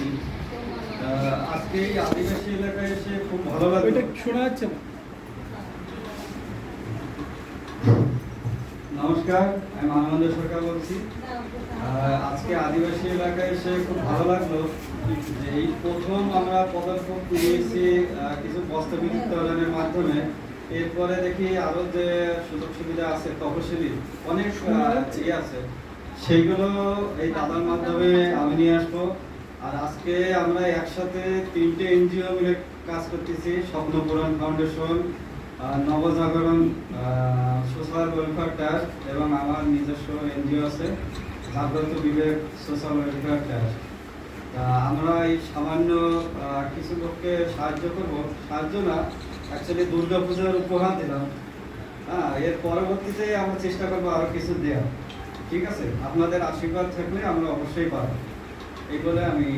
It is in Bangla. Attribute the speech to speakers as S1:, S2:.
S1: করছি। আজকে এই আদিবাসী এলাকায় এসে খুব ভালো লাগলো।
S2: এটা শোনা যাচ্ছে না।
S1: নমস্কার, আমি মানবেন্দ্র সরকার বলছি। আজকে আদিবাসী এলাকায় এসে খুব ভালো লাগলো যে এই প্রথম আমরা পদক্ষেপ নিয়েছি কিছু বস্ত্রবিদ্যুৎ উৎপাদনের মাধ্যমে। এরপরে দেখি আরো যে সুযোগ সুবিধা আছে তহসিলি অনেক ইয়ে আছে, সেইগুলো এই দাদার মাধ্যমে আমি নিয়ে আসবো। আর আজকে আমরা একসাথে 3টে এনজিও মিলে কাজ করতেছি, স্বপ্নপূরণ ফাউন্ডেশন, নবজাগরণ সোশ্যাল ওয়েলফেয়ার ট্রাস্ট এবং আমার নিজস্ব এনজিও আছে জাগ্রত বিবেক সোশ্যাল ওয়েলফেয়ার ট্রাস্ট। আমরা এই সামান্য কিছু লোককে সাহায্য করব, সাহায্য না অ্যাকচুয়ালি দুর্গাপূজার উপহার দিলাম। এর পরবর্তীতে আমরা চেষ্টা করবো আরও কিছু দেওয়া। ঠিক আছে, আপনাদের আশীর্বাদ থাকলে আমরা অবশ্যই পাবো, এই বলে আমি